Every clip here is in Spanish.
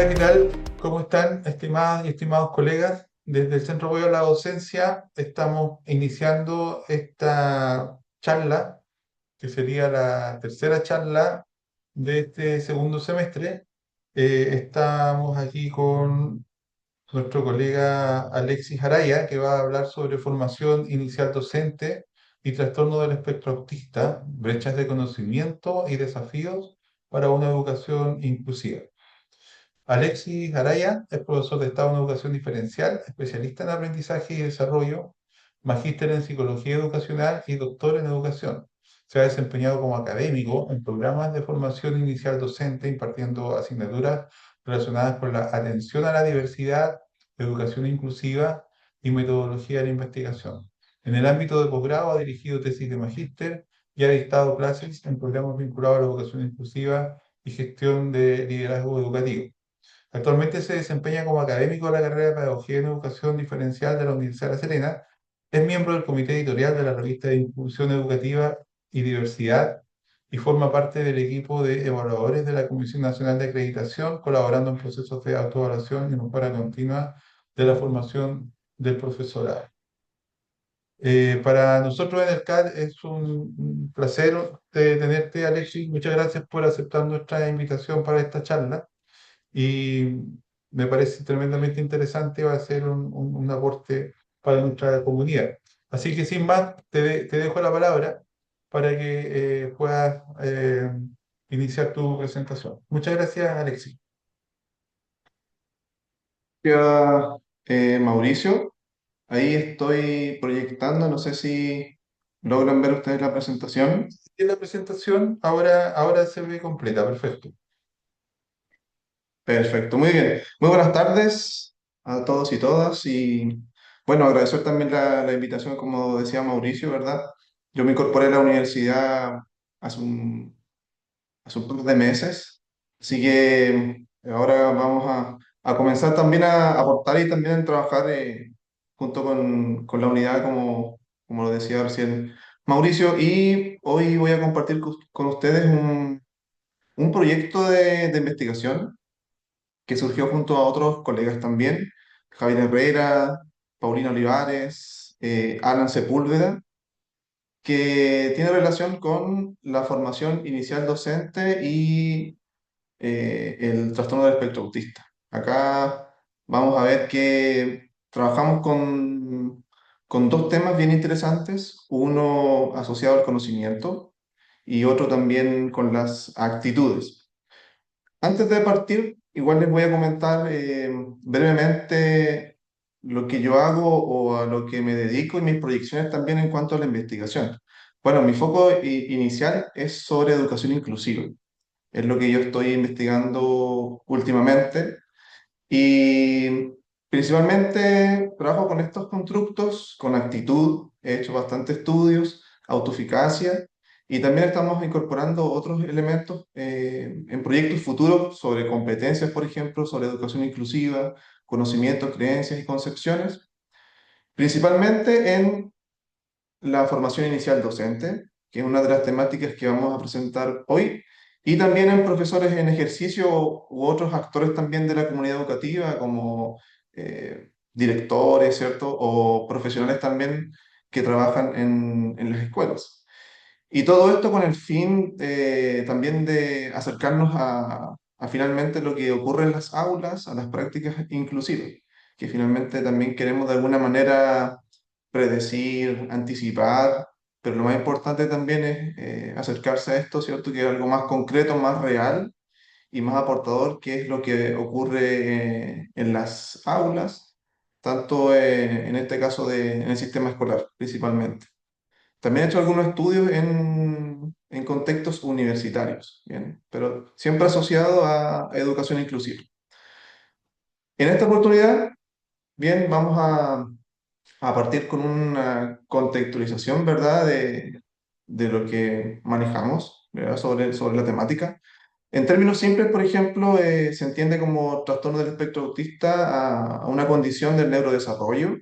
Hola, ¿qué tal? ¿Cómo están, estimadas y estimados colegas? Desde el Centro de Apoyo a la Docencia estamos iniciando esta charla, que sería la tercera charla de este segundo semestre. Estamos aquí con nuestro colega Alexis Araya, que va a hablar sobre formación inicial docente y trastorno del espectro autista, brechas de conocimiento y desafíos para una educación inclusiva. Alexis Araya es profesor de Estado en Educación Diferencial, especialista en aprendizaje y desarrollo, magíster en Psicología Educacional y doctor en Educación. Se ha desempeñado como académico en programas de formación inicial docente, impartiendo asignaturas relacionadas con la atención a la diversidad, educación inclusiva y metodología de la investigación. En el ámbito de posgrado ha dirigido tesis de magíster y ha dictado clases en programas vinculados a la educación inclusiva y gestión de liderazgo educativo. Actualmente se desempeña como académico de la carrera de Pedagogía en Educación Diferencial de la Universidad de La Serena. Es miembro del comité editorial de la revista de Inclusión Educativa y Diversidad y forma parte del equipo de evaluadores de la Comisión Nacional de Acreditación, colaborando en procesos de autoevaluación y mejora continua de la formación del profesorado. Para nosotros en el CAD es un placer tenerte, Alexis. Muchas gracias por aceptar nuestra invitación para esta charla y me parece tremendamente interesante, va a ser un aporte para nuestra comunidad. Así que sin más, te dejo la palabra para que puedas iniciar tu presentación. Muchas gracias, Alexis. Gracias, Mauricio. Ahí estoy proyectando, no sé si logran ver ustedes la presentación. En la presentación ahora se ve completa, perfecto. Perfecto, muy bien. Muy buenas tardes a todos y todas. Y bueno, agradecer también la invitación, como decía Mauricio, ¿verdad? Yo me incorporé a la universidad hace hace un par de meses, así que ahora vamos a comenzar también a aportar y también a trabajar junto con la unidad, como lo decía recién Mauricio, y hoy voy a compartir con ustedes un proyecto de investigación que surgió junto a otros colegas también, Javier Herrera, Paulina Olivares, Alan Sepúlveda, que tiene relación con la formación inicial docente y el trastorno del espectro autista. Acá vamos a ver que trabajamos con dos temas bien interesantes, uno asociado al conocimiento y otro también con las actitudes. Antes de partir, igual les voy a comentar brevemente lo que yo hago o a lo que me dedico y mis proyecciones también en cuanto a la investigación. Bueno, mi foco inicial es sobre educación inclusiva. Es lo que yo estoy investigando últimamente y principalmente trabajo con estos constructos, con actitud, he hecho bastantes estudios, autoeficacia y también estamos incorporando otros elementos en proyectos futuros sobre competencias, por ejemplo, sobre educación inclusiva, conocimientos, creencias y concepciones, principalmente en la formación inicial docente, que es una de las temáticas que vamos a presentar hoy, y también en profesores en ejercicio u otros actores también de la comunidad educativa, como directores, ¿cierto? O profesionales también que trabajan en las escuelas. Y todo esto con el fin también de acercarnos a finalmente lo que ocurre en las aulas, a las prácticas inclusivas, que finalmente también queremos de alguna manera predecir, anticipar, pero lo más importante también es acercarse a esto, ¿cierto? Que es algo más concreto, más real y más aportador, que es lo que ocurre en las aulas, tanto en este caso en el sistema escolar principalmente. También he hecho algunos estudios en contextos universitarios, ¿bien? Pero siempre asociado a educación inclusiva. En esta oportunidad, bien, vamos a partir con una contextualización, ¿verdad?, de lo que manejamos, ¿verdad?, sobre la temática. En términos simples, por ejemplo, se entiende como trastorno del espectro autista a una condición del neurodesarrollo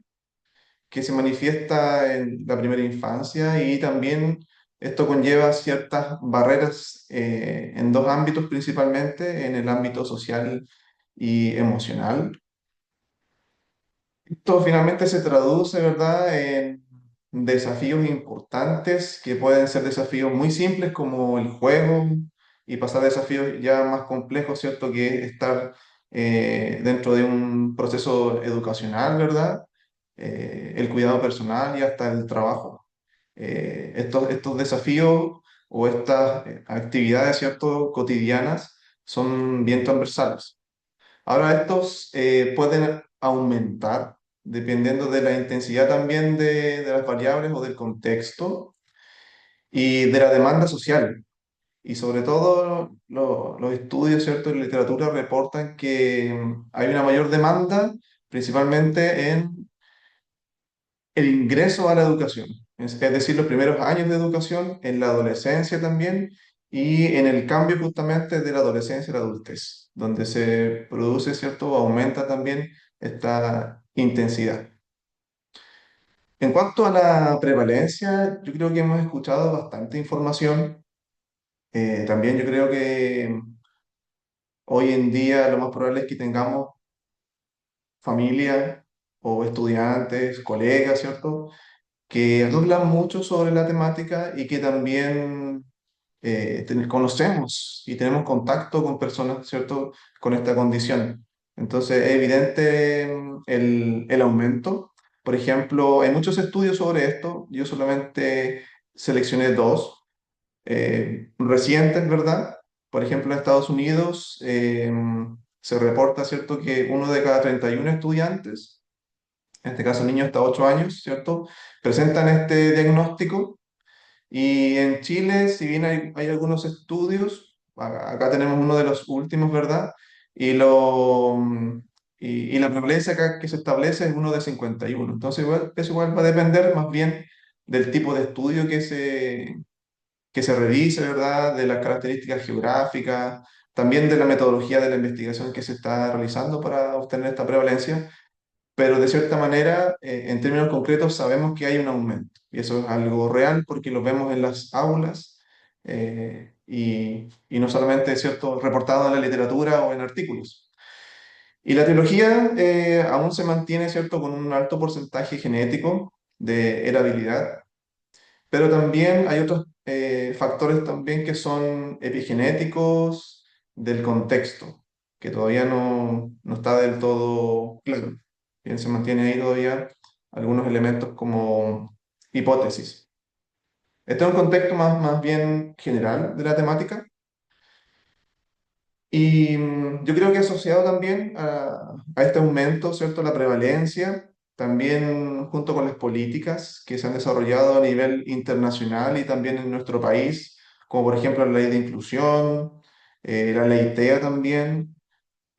que se manifiesta en la primera infancia y también esto conlleva ciertas barreras en dos ámbitos principalmente, en el ámbito social y emocional. Esto finalmente se traduce, ¿verdad?, en desafíos importantes que pueden ser desafíos muy simples como el juego y pasar a desafíos ya más complejos, ¿cierto?, que es estar dentro de un proceso educacional, ¿verdad? El cuidado personal y hasta el trabajo. Estos desafíos o estas actividades, ¿cierto?, cotidianas son bien transversales. Ahora, estos pueden aumentar dependiendo de la intensidad también de las variables o del contexto y de la demanda social. Y sobre todo los estudios, ¿cierto?, en literatura reportan que hay una mayor demanda principalmente en el ingreso a la educación, es decir, los primeros años de educación, en la adolescencia también, y en el cambio justamente de la adolescencia a la adultez, donde se produce, ¿cierto?, aumenta también esta intensidad. En cuanto a la prevalencia, yo creo que hemos escuchado bastante información. También yo creo que hoy en día lo más probable es que tengamos familia o estudiantes, colegas, ¿cierto?, que hablan mucho sobre la temática y que también conocemos y tenemos contacto con personas, ¿cierto?, con esta condición. Entonces, es evidente el aumento. Por ejemplo, hay muchos estudios sobre esto. Yo solamente seleccioné dos recientes, ¿verdad? Por ejemplo, en Estados Unidos se reporta, ¿cierto?, que uno de cada 31 estudiantes, en este caso niños hasta 8 años, ¿cierto?, presentan este diagnóstico. Y en Chile, si bien hay algunos estudios, acá tenemos uno de los últimos, ¿verdad? Y, y la prevalencia acá que se establece es uno de 51. Entonces, eso igual va a depender más bien del tipo de estudio que se revise, ¿verdad? De las características geográficas, también de la metodología de la investigación que se está realizando para obtener esta prevalencia, pero de cierta manera, en términos concretos, sabemos que hay un aumento. Y eso es algo real porque lo vemos en las aulas y no solamente, ¿cierto?, reportado en la literatura o en artículos. Y la trilogía aún se mantiene, ¿cierto?, con un alto porcentaje genético de heredabilidad, pero también hay otros factores también que son epigenéticos del contexto, que todavía no está del todo claro. Bien, se mantiene ahí todavía algunos elementos como hipótesis. Este es un contexto más bien general de la temática y yo creo que asociado también a este aumento, ¿cierto?, la prevalencia, también junto con las políticas que se han desarrollado a nivel internacional y también en nuestro país, como por ejemplo la ley de inclusión, la ley TEA también,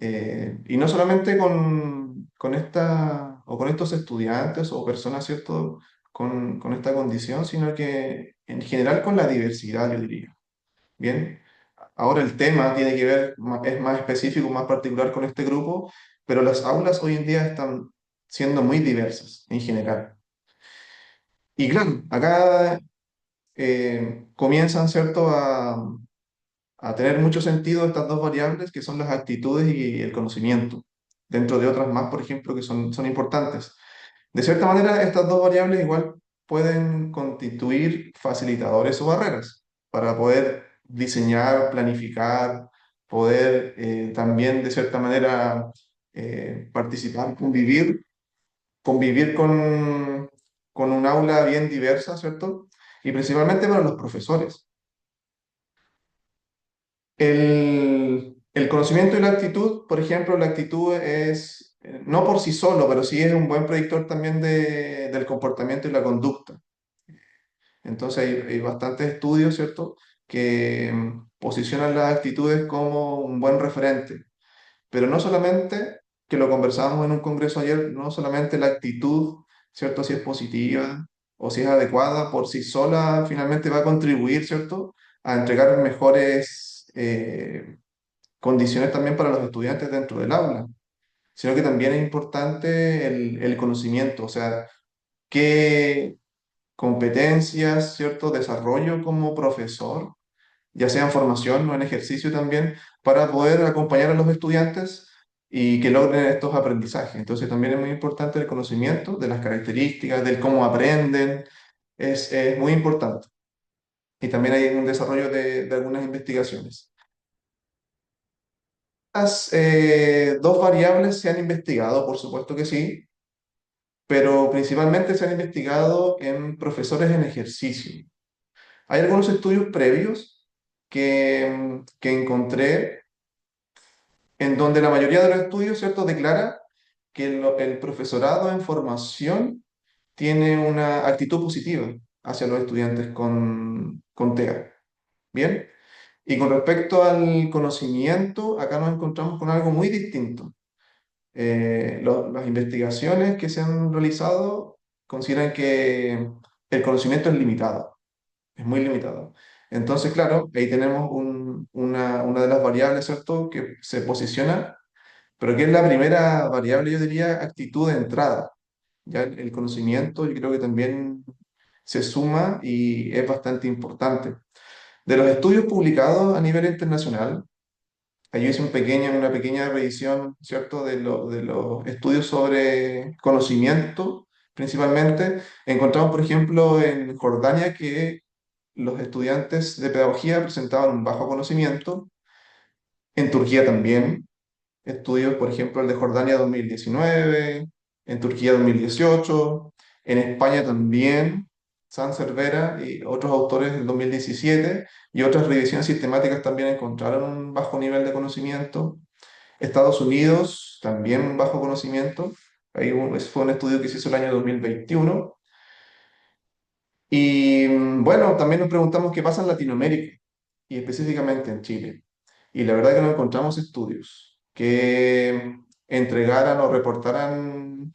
y no solamente con esta, o con estos estudiantes o personas, ¿cierto?, con esta condición, sino que en general con la diversidad, yo diría. Bien. Ahora el tema tiene que ver, es más específico, más particular con este grupo, pero las aulas hoy en día están siendo muy diversas en general. Y claro, acá comienzan, ¿cierto?, a tener mucho sentido estas dos variables que son las actitudes y el conocimiento, dentro de otras más, por ejemplo, que son importantes. De cierta manera, estas dos variables igual pueden constituir facilitadores o barreras para poder diseñar, planificar, poder también de cierta manera participar, convivir con un aula bien diversa, ¿cierto? Y principalmente para los profesores. El conocimiento y la actitud, por ejemplo, la actitud es, no por sí solo, pero sí es un buen predictor también del comportamiento y la conducta. Entonces hay bastantes estudios, ¿cierto?, que posicionan las actitudes como un buen referente. Pero no solamente, que lo conversábamos en un congreso ayer, no solamente la actitud, ¿cierto?, si es positiva o si es adecuada, por sí sola finalmente va a contribuir, ¿cierto?, a entregar mejores condiciones también para los estudiantes dentro del aula, sino que también es importante el conocimiento, o sea, qué competencias, ¿cierto?, desarrollo como profesor, ya sea en formación o en ejercicio también, para poder acompañar a los estudiantes y que logren estos aprendizajes. Entonces también es muy importante el conocimiento de las características, del cómo aprenden, es muy importante. Y también hay un desarrollo de algunas investigaciones. Las dos variables se han investigado, por supuesto que sí, pero principalmente se han investigado en profesores en ejercicio. Hay algunos estudios previos que encontré en donde la mayoría de los estudios, ¿cierto?, declara que el profesorado en formación tiene una actitud positiva hacia los estudiantes con TEA. ¿Bien? Y con respecto al conocimiento, acá nos encontramos con algo muy distinto. Las investigaciones que se han realizado consideran que el conocimiento es limitado, es muy limitado. Entonces, claro, ahí tenemos una de las variables, ¿cierto?, que se posiciona, pero que es la primera variable, yo diría, actitud de entrada. Ya el conocimiento, yo creo que también se suma y es bastante importante. De los estudios publicados a nivel internacional, ahí hice una pequeña revisión, ¿cierto?, de los estudios sobre conocimiento, principalmente. Encontramos, por ejemplo, en Jordania que los estudiantes de pedagogía presentaban un bajo conocimiento, en Turquía también, estudios, por ejemplo, el de Jordania 2019, en Turquía 2018, en España también, San Cervera y otros autores del 2017, y otras revisiones sistemáticas también encontraron un bajo nivel de conocimiento. Estados Unidos también un bajo conocimiento. Ese fue un estudio que se hizo el año 2021. Y bueno, también nos preguntamos qué pasa en Latinoamérica y específicamente en Chile. Y la verdad es que no encontramos estudios que entregaran o reportaran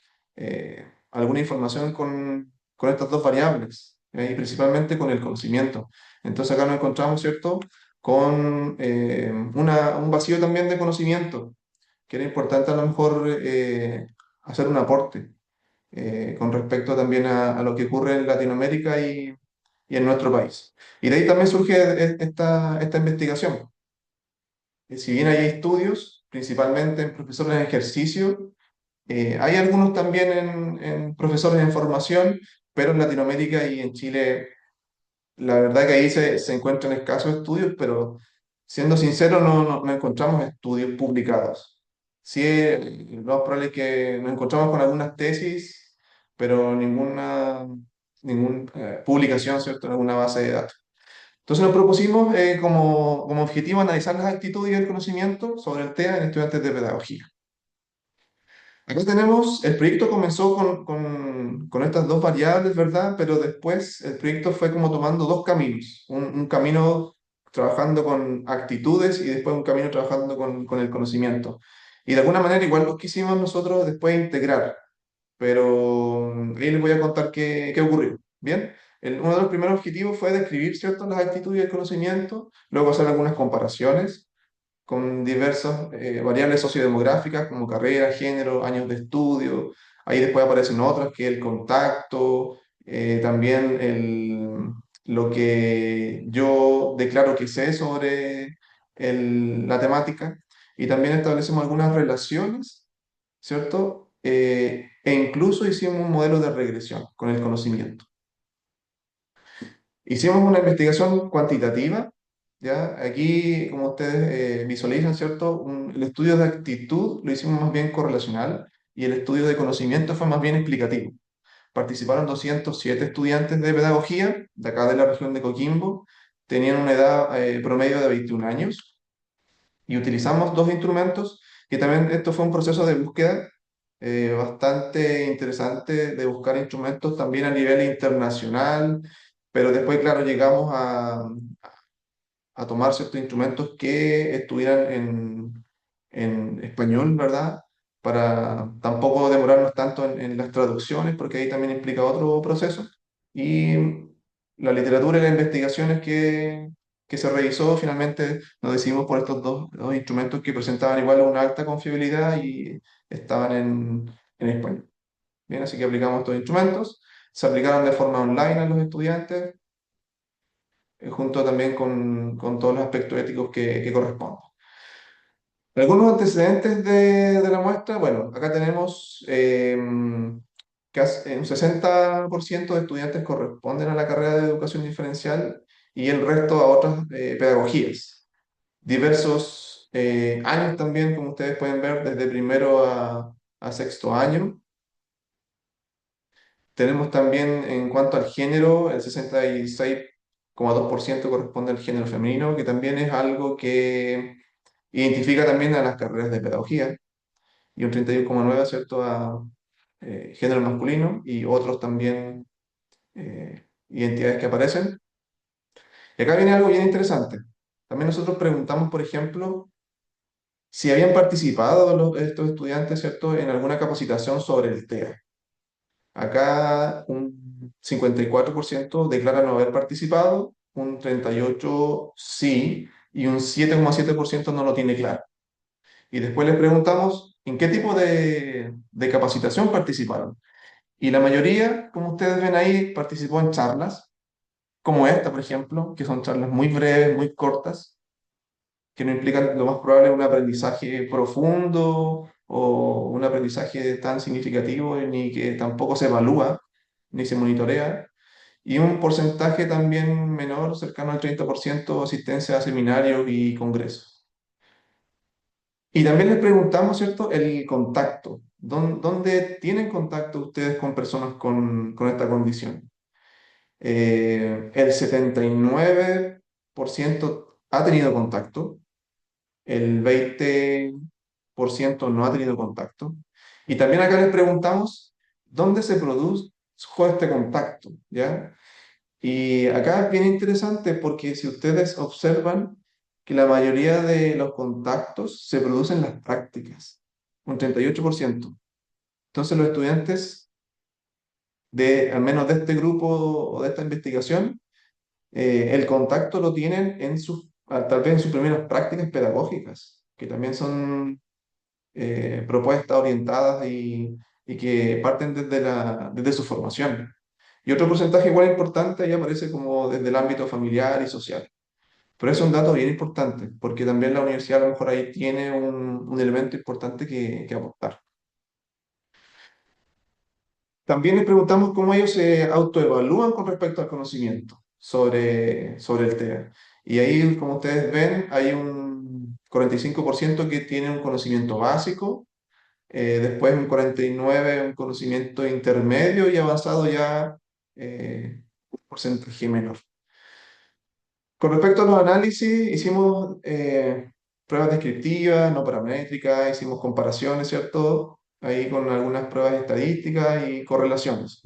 alguna información con estas dos variables, y principalmente con el conocimiento. Entonces acá nos encontramos, ¿cierto?, con un vacío también de conocimiento, que era importante a lo mejor hacer un aporte con respecto también a lo que ocurre en Latinoamérica y en nuestro país. Y de ahí también surge esta investigación. Si bien hay estudios, principalmente en profesores en ejercicio, hay algunos también en profesores en formación, pero en Latinoamérica y en Chile, la verdad que ahí se encuentran escasos estudios, pero siendo sincero, no encontramos estudios publicados. Sí, lo más probable es que nos encontramos con algunas tesis, pero ninguna publicación, ¿cierto?, en alguna base de datos. Entonces nos propusimos como objetivo analizar las actitudes y el conocimiento sobre el TEA en estudiantes de pedagogía. Acá tenemos, el proyecto comenzó con estas dos variables, ¿verdad? Pero después el proyecto fue como tomando dos caminos. Un camino trabajando con actitudes y después un camino trabajando con el conocimiento. Y de alguna manera igual lo quisimos nosotros después integrar, pero ahí les voy a contar qué ocurrió. Bien, uno de los primeros objetivos fue describir, ¿cierto?, las actitudes y el conocimiento, luego hacer algunas comparaciones con diversas variables sociodemográficas como carrera, género, años de estudio. Ahí después aparecen otras, que el contacto, también lo que yo declaro que sé sobre la temática. Y también establecemos algunas relaciones, ¿cierto? E incluso hicimos un modelo de regresión con el conocimiento. Hicimos una investigación cuantitativa, ¿ya? Aquí, como ustedes visualizan, ¿cierto? El estudio de actitud lo hicimos más bien correlacional y el estudio de conocimiento fue más bien explicativo. Participaron 207 estudiantes de pedagogía de acá de la región de Coquimbo, tenían una edad promedio de 21 años y utilizamos dos instrumentos, que también esto fue un proceso de búsqueda bastante interesante de buscar instrumentos también a nivel internacional, pero después, claro, llegamos a tomar ciertos instrumentos que estuvieran en español, ¿verdad? Para tampoco demorarnos tanto en las traducciones, porque ahí también implica otro proceso. Y la literatura y las investigaciones que se revisó, finalmente nos decidimos por estos dos instrumentos que presentaban igual una alta confiabilidad y estaban en español. Bien, así que aplicamos estos instrumentos. Se aplicaron de forma online a los estudiantes junto también con todos los aspectos éticos que corresponden. Algunos antecedentes de la muestra, bueno, acá tenemos casi un 60% de estudiantes corresponden a la carrera de educación diferencial y el resto a otras pedagogías. Diversos años también, como ustedes pueden ver, desde primero a sexto año. Tenemos también en cuanto al género, el 66,2% corresponde al género femenino, que también es algo que identifica también a las carreras de pedagogía, y un 31,9%, ¿cierto?, a género masculino y otros también identidades que aparecen. Y acá viene algo bien interesante. También nosotros preguntamos, por ejemplo, si habían participado estos estudiantes, ¿cierto?, en alguna capacitación sobre el TEA. Acá un 54% declara no haber participado, un 38% sí y un 7,7% no lo tiene claro. Y después les preguntamos en qué tipo de capacitación participaron. Y la mayoría, como ustedes ven ahí, participó en charlas, como esta, por ejemplo, que son charlas muy breves, muy cortas, que no implican lo más probable un aprendizaje profundo o un aprendizaje tan significativo, ni que tampoco se evalúa ni se monitorea, y un porcentaje también menor, cercano al 30%, asistencia a seminarios y congresos. Y también les preguntamos, ¿cierto?, el contacto. ¿Dónde tienen contacto ustedes con personas con esta condición? El 79% ha tenido contacto, el 20% no ha tenido contacto. Y también acá les preguntamos dónde se produjo este contacto, ¿ya? Y acá es bien interesante porque si ustedes observan que la mayoría de los contactos se producen en las prácticas, un 38%. Entonces los estudiantes al menos de este grupo o de esta investigación, el contacto lo tienen tal vez en sus primeras prácticas pedagógicas, que también son propuestas orientadas y que parten desde su formación. Y otro porcentaje igual importante ahí aparece como desde el ámbito familiar y social. Pero es un dato bien importante, porque también la universidad a lo mejor ahí tiene un elemento importante que aportar. También les preguntamos cómo ellos se autoevalúan con respecto al conocimiento sobre el tema. Y ahí, como ustedes ven, hay un 45% que tiene un conocimiento básico, después un 49% un conocimiento intermedio y avanzado ya un porcentaje menor. Con respecto a los análisis, hicimos pruebas descriptivas, no paramétricas, hicimos comparaciones, ¿cierto? Ahí con algunas pruebas estadísticas y correlaciones.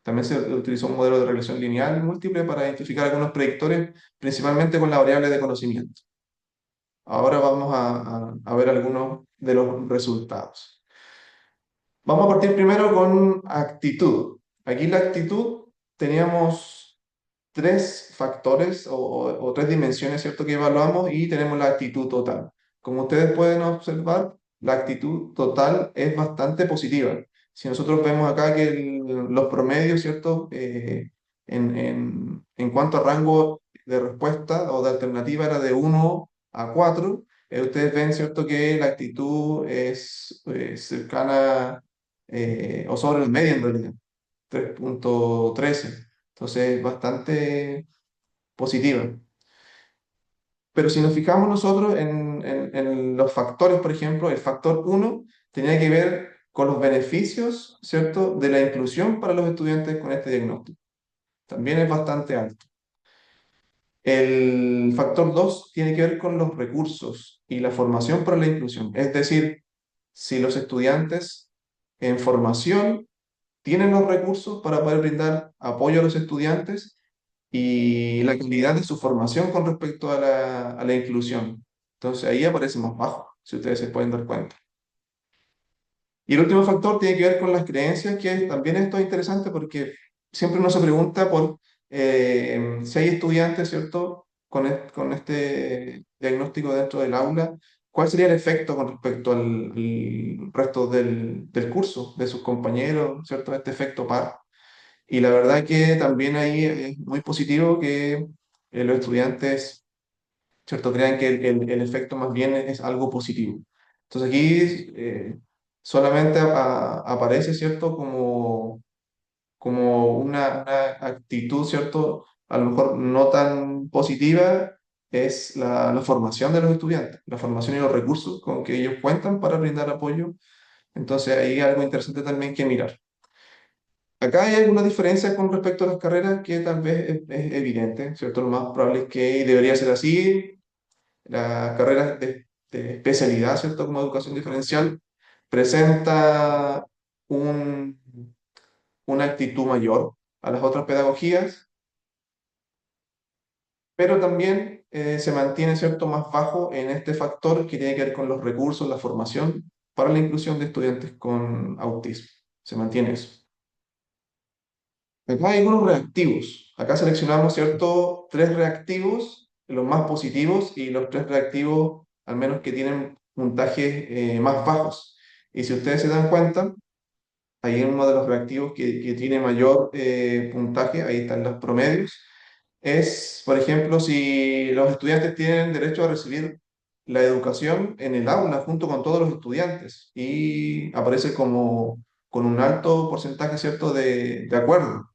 También se utilizó un modelo de regresión lineal múltiple para identificar algunos predictores, principalmente con la variable de conocimiento. Ahora vamos a ver algunos de los resultados. Vamos a partir primero con actitud. Aquí la actitud teníamos tres factores o tres dimensiones, ¿cierto?, que evaluamos y tenemos la actitud total. Como ustedes pueden observar, la actitud total es bastante positiva. Si nosotros vemos acá que los promedios, ¿cierto?, en cuanto a rango de respuesta o de alternativa era de 1 a 4, ustedes ven, ¿cierto?, que la actitud es cercana o sobre el medio en realidad, 3,13. Entonces, bastante positiva. Pero si nos fijamos nosotros en los factores, por ejemplo, el factor uno tenía que ver con los beneficios, ¿cierto?, de la inclusión para los estudiantes con este diagnóstico. También es bastante alto. El factor 2 tiene que ver con los recursos y la formación para la inclusión. Es decir, si los estudiantes en formación tienen los recursos para poder brindar apoyo a los estudiantes y la calidad de su formación con respecto a la inclusión. Entonces ahí aparece más bajo, si ustedes se pueden dar cuenta. Y el último factor tiene que ver con las creencias, que también esto es interesante porque siempre uno se pregunta por si hay estudiantes, ¿cierto?, con este diagnóstico dentro del aula, ¿cuál sería el efecto con respecto al resto del curso, de sus compañeros, ¿cierto? Este efecto par. Y la verdad que también ahí es muy positivo que los estudiantes ¿cierto? Crean que el efecto más bien es algo positivo. Entonces aquí solamente aparece, ¿cierto? Como una actitud, ¿cierto? A lo mejor no tan positiva es la formación de los estudiantes, la formación y los recursos con que ellos cuentan para brindar apoyo. Entonces ahí hay algo interesante también que mirar. Acá hay algunas diferencias con respecto a las carreras que tal vez es evidente, ¿cierto? Lo más probable es que y debería ser así. Las carreras de especialidad, ¿cierto? Como educación diferencial, presenta un, una actitud mayor a las otras pedagogías, pero también se mantiene, ¿cierto?, más bajo en este factor que tiene que ver con los recursos, la formación para la inclusión de estudiantes con autismo. Se mantiene eso. Acá hay algunos reactivos. Acá seleccionamos, ¿cierto?, tres reactivos, los más positivos y los tres reactivos, al menos que tienen puntajes más bajos. Y si ustedes se dan cuenta, ahí en uno de los reactivos que tiene mayor puntaje, ahí están los promedios, es, por ejemplo, si los estudiantes tienen derecho a recibir la educación en el aula junto con todos los estudiantes y aparece como con un alto porcentaje, ¿cierto?, de acuerdo.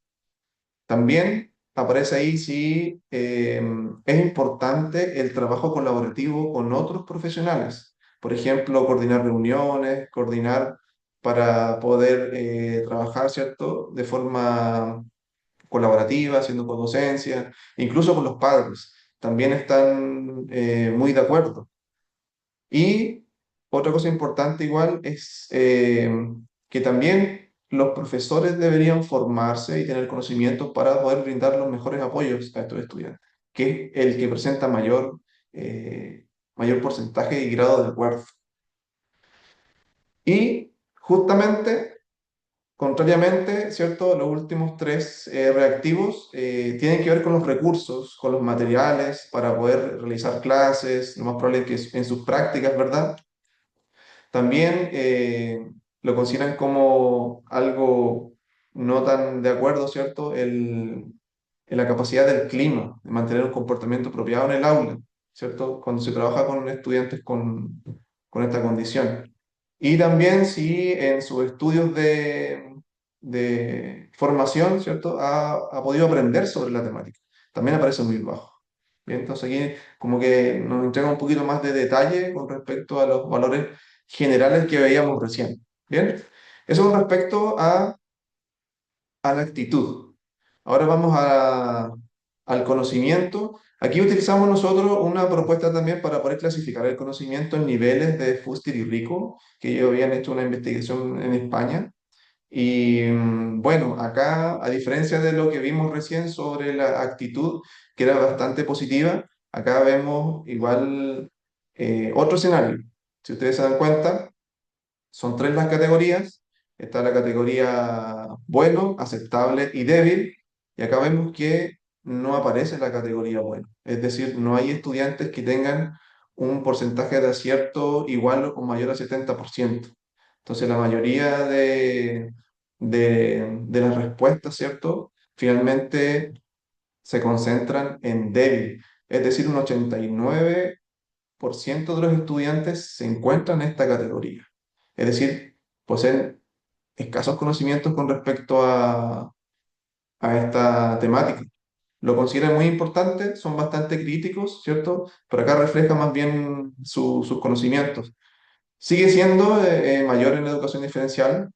También aparece ahí si es importante el trabajo colaborativo con otros profesionales. Por ejemplo, coordinar reuniones, coordinar para poder trabajar, ¿cierto?, de forma colaborativa, haciendo docencia, incluso con los padres. También están muy de acuerdo. Y otra cosa importante igual es que también los profesores deberían formarse y tener conocimientos para poder brindar los mejores apoyos a estos estudiantes, que es el que presenta mayor porcentaje y grado de acuerdo. Y justamente, contrariamente, ¿cierto? Los últimos tres reactivos tienen que ver con los recursos, con los materiales para poder realizar clases, lo más probable es que en sus prácticas, ¿verdad? También lo consideran como algo no tan de acuerdo, ¿cierto? En la capacidad del clima, de mantener un comportamiento apropiado en el aula, ¿cierto? Cuando se trabaja con estudiantes con esta condición. Y también si en sus estudios de formación, ¿cierto? Ha podido aprender sobre la temática. También aparece muy bajo. Bien, entonces aquí como que nos entrega un poquito más de detalle con respecto a los valores generales que veíamos recién. Bien, eso con respecto a la actitud. Ahora vamos al conocimiento. Aquí utilizamos nosotros una propuesta también para poder clasificar el conocimiento en niveles de Fuster y Rico, que ellos habían hecho una investigación en España. Y bueno, acá, a diferencia de lo que vimos recién sobre la actitud, que era bastante positiva, acá vemos igual otro escenario. Si ustedes se dan cuenta, son tres las categorías. Está la categoría bueno, aceptable y débil. Y acá vemos que no aparece la categoría bueno. Es decir, no hay estudiantes que tengan un porcentaje de acierto igual o mayor al 70%. Entonces, la mayoría de las respuestas, ¿cierto? Finalmente se concentran en débil. Es decir, un 89% de los estudiantes se encuentran en esta categoría. Es decir, poseen escasos conocimientos con respecto a esta temática. Lo consideran muy importante, son bastante críticos, ¿cierto? Pero acá refleja más bien sus conocimientos. Sigue siendo mayor en la educación diferencial,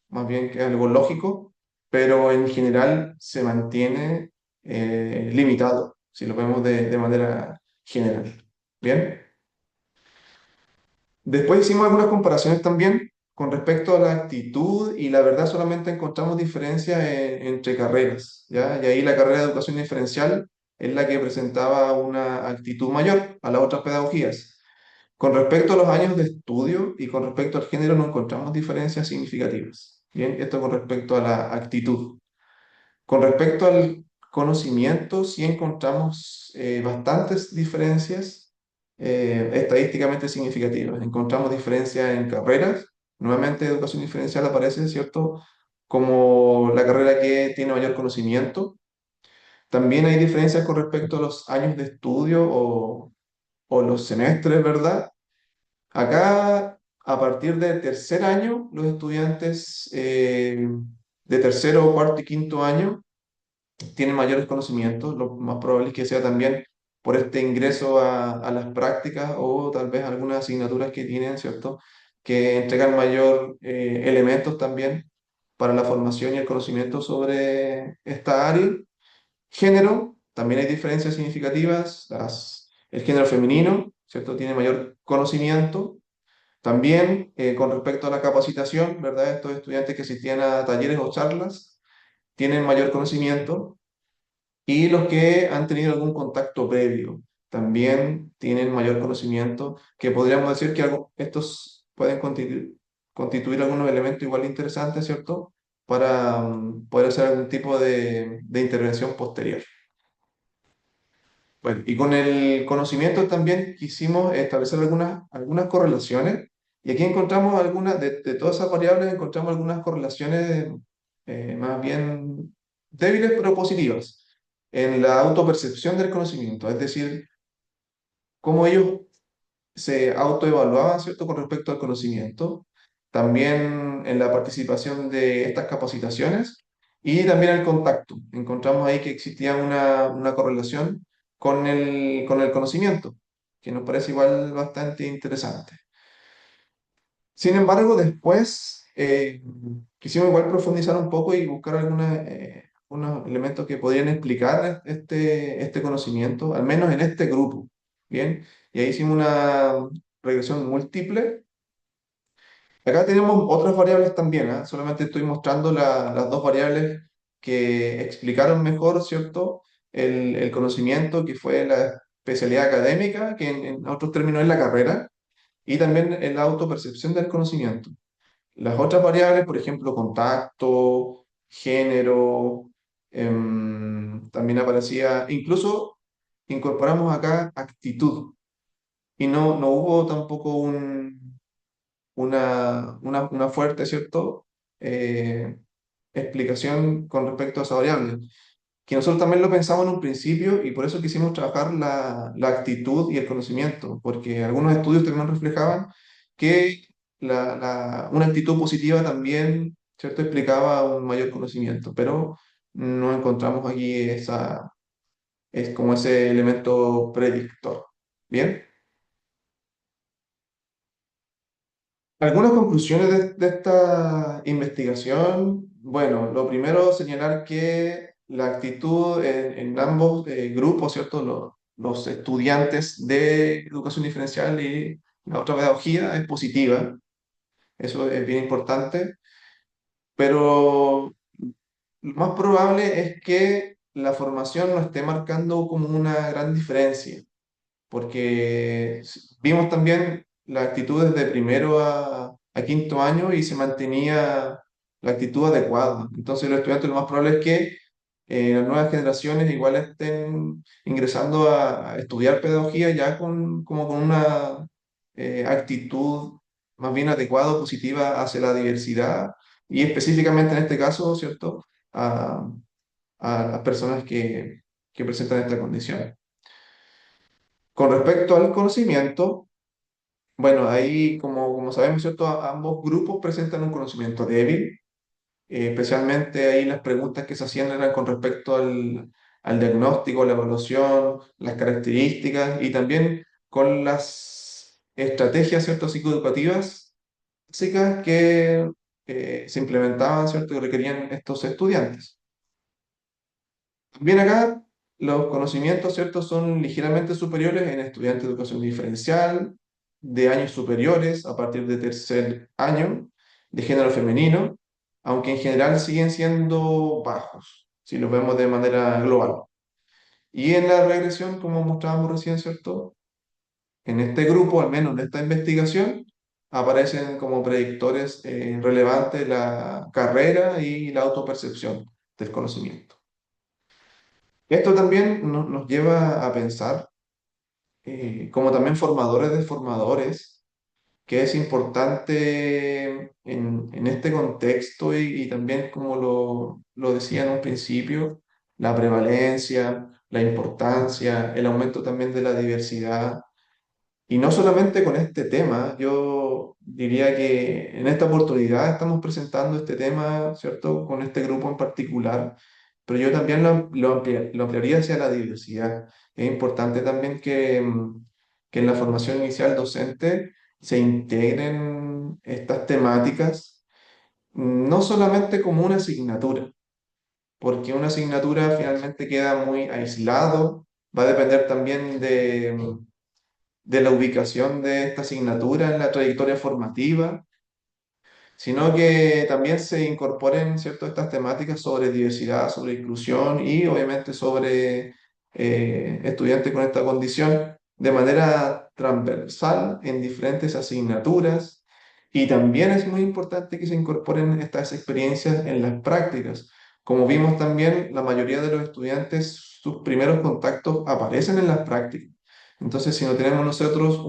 más bien que algo lógico, pero en general se mantiene limitado, si lo vemos de manera general. Bien. Después hicimos algunas comparaciones también con respecto a la actitud y la verdad solamente encontramos diferencias entre carreras, ¿ya? Y ahí la carrera de educación diferencial es la que presentaba una actitud mayor a las otras pedagogías. Con respecto a los años de estudio y con respecto al género no encontramos diferencias significativas. Bien, esto con respecto a la actitud. Con respecto al conocimiento, sí encontramos bastantes diferencias estadísticamente significativas. Encontramos diferencias en carreras. Nuevamente, educación diferencial aparece, ¿cierto? Como la carrera que tiene mayor conocimiento. También hay diferencias con respecto a los años de estudio o los semestres, ¿verdad? Acá, a partir del tercer año, los estudiantes de tercero, cuarto y quinto año tienen mayores conocimientos. Lo más probable es que sea también por este ingreso a las prácticas o tal vez algunas asignaturas que tienen, ¿cierto? Que entregan mayor elementos también para la formación y el conocimiento sobre esta área. Género, también hay diferencias significativas. El género femenino, ¿cierto? Tiene mayor conocimiento. También con respecto a la capacitación, ¿verdad? Estos estudiantes que asistían a talleres o charlas tienen mayor conocimiento y los que han tenido algún contacto previo también tienen mayor conocimiento, que podríamos decir que estos pueden constituir algunos elementos igual interesantes, ¿cierto? Para poder hacer algún tipo de intervención posterior. Bueno, y con el conocimiento también quisimos establecer algunas correlaciones, y aquí encontramos algunas, de todas esas variables, encontramos algunas correlaciones más bien débiles pero positivas en la autopercepción del conocimiento, es decir, cómo ellos se autoevaluaban, ¿cierto?, con respecto al conocimiento, también en la participación de estas capacitaciones y también el contacto. Encontramos ahí que existía una correlación con el conocimiento, que nos parece igual bastante interesante. Sin embargo, después quisimos igual profundizar un poco y buscar unos elementos que podrían explicar este conocimiento, al menos en este grupo. Bien, y ahí hicimos una regresión múltiple. Acá tenemos otras variables también, ¿ah? Solamente estoy mostrando las dos variables que explicaron mejor, ¿cierto? El conocimiento, que fue la especialidad académica, que en otros términos es la carrera, y también en la autopercepción del conocimiento. Las otras variables, por ejemplo, contacto, género, también aparecía, incluso incorporamos acá actitud, y no hubo tampoco una fuerte, ¿cierto? Eh, explicación con respecto a esa variable, que nosotros también lo pensamos en un principio y por eso quisimos trabajar la actitud y el conocimiento, porque algunos estudios también reflejaban que una actitud positiva también, ¿cierto?, explicaba un mayor conocimiento, pero no encontramos aquí es como ese elemento predictor. ¿Bien? Algunas conclusiones de esta investigación. Bueno, lo primero, señalar que la actitud en ambos grupos, ¿cierto? Los estudiantes de educación diferencial y la otra pedagogía es positiva, eso es bien importante, pero lo más probable es que la formación no esté marcando como una gran diferencia, porque vimos también las actitudes de primero a quinto año y se mantenía la actitud adecuada. Entonces los estudiantes lo más probable es que las nuevas generaciones igual estén ingresando a estudiar pedagogía ya como con una actitud más bien adecuada o positiva hacia la diversidad y específicamente en este caso, ¿cierto?, a, a las personas que presentan esta condición. Con respecto al conocimiento, bueno, ahí, como sabemos, ¿cierto? Ambos grupos presentan un conocimiento débil, especialmente ahí las preguntas que se hacían eran con respecto al diagnóstico, la evaluación, las características y también con las estrategias, ¿cierto?, psicoeducativas básicas que se implementaban, ¿cierto?, que requerían estos estudiantes. Bien, acá los conocimientos, ¿cierto?, son ligeramente superiores en estudiantes de educación diferencial, de años superiores, a partir de tercer año, de género femenino, aunque en general siguen siendo bajos, si lo vemos de manera global. Y en la regresión, como mostrábamos recién, ¿cierto?, en este grupo, al menos en esta investigación, aparecen como predictores relevantes la carrera y la autopercepción del conocimiento. Esto también nos lleva a pensar, como también formadores de formadores, que es importante en este contexto y también, como lo decía en un principio, la prevalencia, la importancia, el aumento también de la diversidad. Y no solamente con este tema, yo diría que en esta oportunidad estamos presentando este tema, ¿cierto? Con este grupo en particular, pero yo también lo ampliaría hacia la diversidad. Es importante también que en la formación inicial docente se integren estas temáticas, no solamente como una asignatura, porque una asignatura finalmente queda muy aislado, va a depender también de la ubicación de esta asignatura en la trayectoria formativa, sino que también se incorporen, ¿cierto?, estas temáticas sobre diversidad, sobre inclusión y obviamente sobre estudiantes con esta condición de manera transversal en diferentes asignaturas. Y también es muy importante que se incorporen estas experiencias en las prácticas. Como vimos también, la mayoría de los estudiantes, sus primeros contactos aparecen en las prácticas. Entonces, si no tenemos nosotros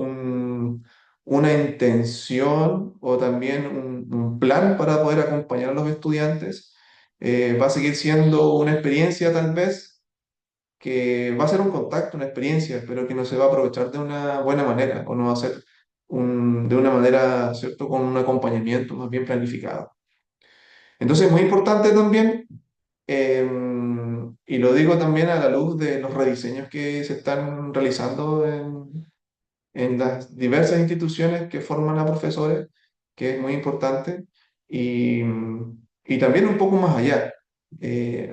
una intención o también un plan para poder acompañar a los estudiantes, va a seguir siendo una experiencia tal vez que va a ser un contacto, una experiencia, pero que no se va a aprovechar de una buena manera o no va a ser de una manera, ¿cierto?, con un acompañamiento más bien planificado. Entonces, es muy importante también, eh, y lo digo también a la luz de los rediseños que se están realizando en las diversas instituciones que forman a profesores, que es muy importante, y, y también un poco más allá.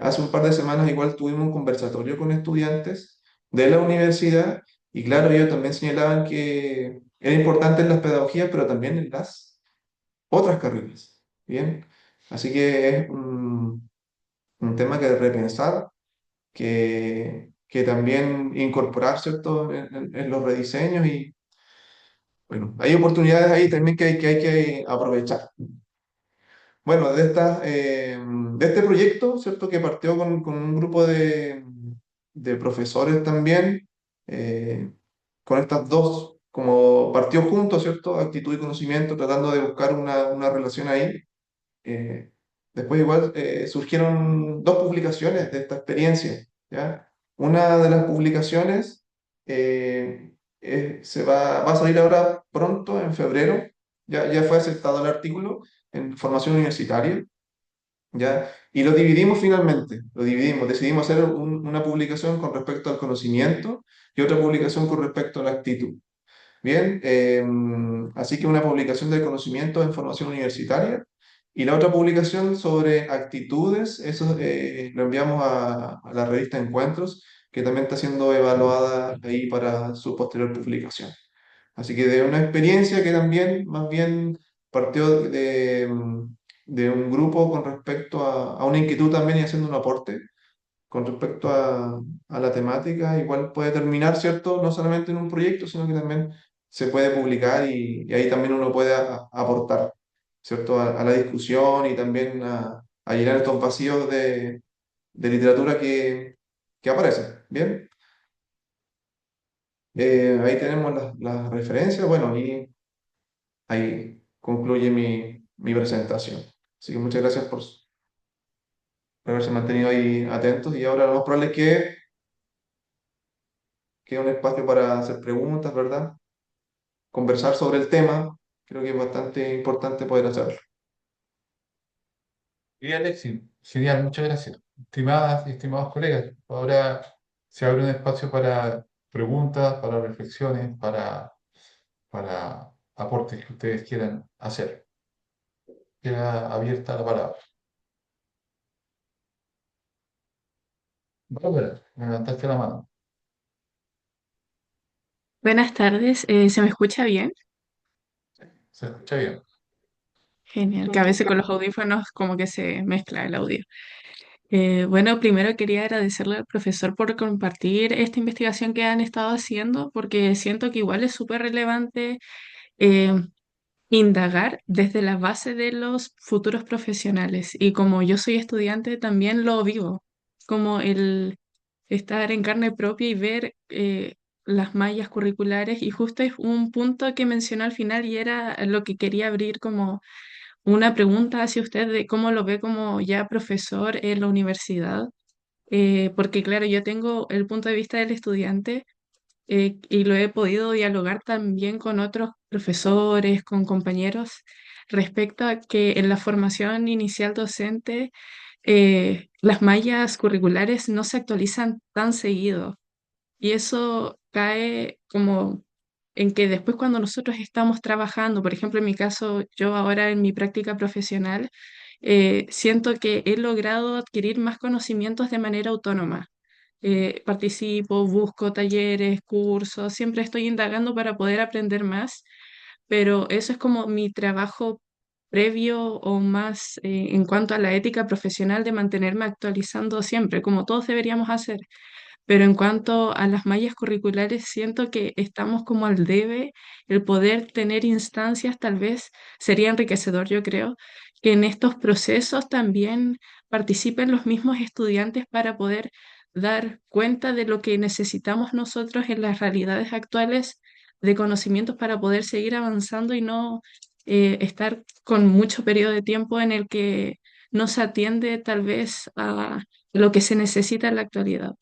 Hace un par de semanas igual tuvimos un conversatorio con estudiantes de la universidad y claro, ellos también señalaban que era importante en las pedagogías, pero también en las otras carreras. Bien, así que es un tema que repensar, que también incorporar, ¿cierto?, en los rediseños y bueno, hay oportunidades ahí también que hay que aprovechar. Bueno, de este proyecto, ¿cierto? Que partió con un grupo de profesores también, con estas dos, como partió juntos, ¿cierto? Actitud y conocimiento, tratando de buscar una relación ahí. Eh, Después igual surgieron dos publicaciones de esta experiencia, ¿ya? Una de las publicaciones va a salir ahora pronto, en febrero, ya fue aceptado el artículo en formación universitaria, ¿ya? Y lo dividimos finalmente, decidimos hacer una publicación con respecto al conocimiento y otra publicación con respecto a la actitud. Bien, así que una publicación del conocimiento en formación universitaria y la otra publicación sobre actitudes, eso lo enviamos a la revista Encuentros, que también está siendo evaluada ahí para su posterior publicación. Así que de una experiencia que también más bien partió de un grupo con respecto a una inquietud también y haciendo un aporte con respecto a la temática, igual puede terminar, ¿cierto? No solamente en un proyecto, sino que también se puede publicar y ahí también uno puede aportar, ¿cierto? A la discusión y también a llenar estos vacíos de literatura que aparecen, ¿bien? Ahí tenemos las referencias, bueno, y ahí concluye mi presentación. Así que muchas gracias por haberse mantenido ahí atentos y ahora lo más probable es que quede un espacio para hacer preguntas, ¿verdad? Conversar sobre el tema. Creo que es bastante importante poder hacerlo. Y Alexis, genial, muchas gracias. Estimadas y estimados colegas, ahora se abre un espacio para preguntas, para reflexiones, para aportes que ustedes quieran hacer. Queda abierta la palabra. Bárbara, me levantaste la mano. Buenas tardes, ¿se me escucha bien? Se escucha bien. Genial, que a veces con los audífonos como que se mezcla el audio. Bueno, primero quería agradecerle al profesor por compartir esta investigación que han estado haciendo, porque siento que igual es súper relevante eh, indagar desde la base de los futuros profesionales. Y como yo soy estudiante, también lo vivo, como el estar en carne propia y ver las mallas curriculares. Y justo es un punto que mencionó al final y era lo que quería abrir como una pregunta hacia usted de cómo lo ve como ya profesor en la universidad. Porque claro, yo tengo el punto de vista del estudiante y lo he podido dialogar también con otros profesores, con compañeros, respecto a que en la formación inicial docente las mallas curriculares no se actualizan tan seguido. Y eso cae como en que después cuando nosotros estamos trabajando, por ejemplo, en mi caso, yo ahora en mi práctica profesional, siento que he logrado adquirir más conocimientos de manera autónoma. Participo, busco talleres, cursos, siempre estoy indagando para poder aprender más, pero eso es como mi trabajo previo o más en cuanto a la ética profesional de mantenerme actualizando siempre, como todos deberíamos hacer. Pero en cuanto a las mallas curriculares, siento que estamos como al debe, el poder tener instancias tal vez sería enriquecedor, yo creo, que en estos procesos también participen los mismos estudiantes para poder dar cuenta de lo que necesitamos nosotros en las realidades actuales de conocimientos para poder seguir avanzando y no estar con mucho periodo de tiempo en el que no se atiende tal vez a lo que se necesita en la actualidad.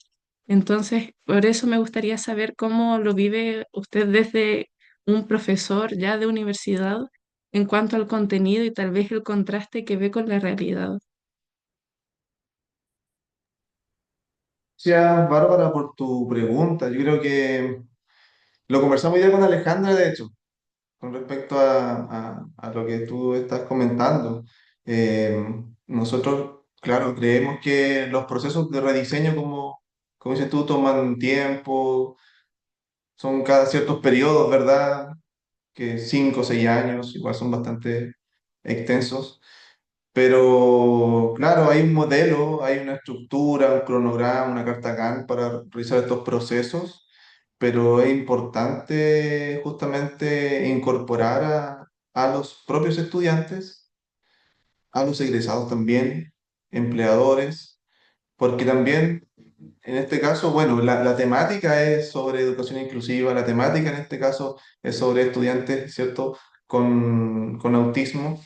Entonces, por eso me gustaría saber cómo lo vive usted desde un profesor ya de universidad en cuanto al contenido y tal vez el contraste que ve con la realidad. Gracias, Bárbara, por tu pregunta. Yo creo que lo conversamos ya con Alejandra, de hecho, con respecto a lo que tú estás comentando. Eh, Nosotros, claro, creemos que los procesos de rediseño, como dices tú, toman tiempo, son cada ciertos periodos, ¿verdad? Que 5 o 6 años, igual son bastante extensos. Pero claro, hay un modelo, hay una estructura, un cronograma, una carta Gantt para realizar estos procesos, pero es importante justamente incorporar a los propios estudiantes, a los egresados también, empleadores, porque también en este caso, bueno, la temática es sobre educación inclusiva, la temática en este caso es sobre estudiantes, ¿cierto?, con autismo,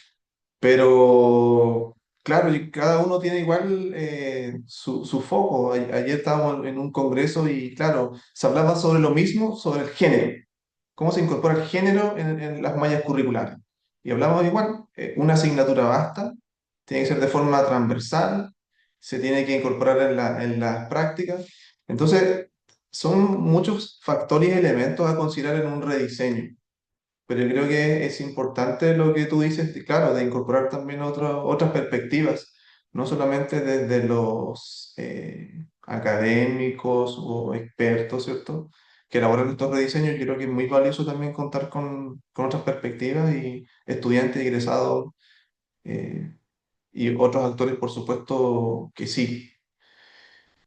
pero claro, y cada uno tiene igual su foco. Ayer estábamos en un congreso y claro, se hablaba sobre lo mismo, sobre el género, cómo se incorpora el género en las mallas curriculares. Y hablamos igual, una asignatura basta, tiene que ser de forma transversal, se tiene que incorporar en las prácticas. Entonces, son muchos factores y elementos a considerar en un rediseño. Pero yo creo que es importante lo que tú dices, claro, de incorporar también otras perspectivas, no solamente desde los académicos o expertos, ¿cierto? Que elaboran estos rediseños. Yo creo que es muy valioso también contar con otras perspectivas y estudiantes egresados y otros actores, por supuesto, que sí.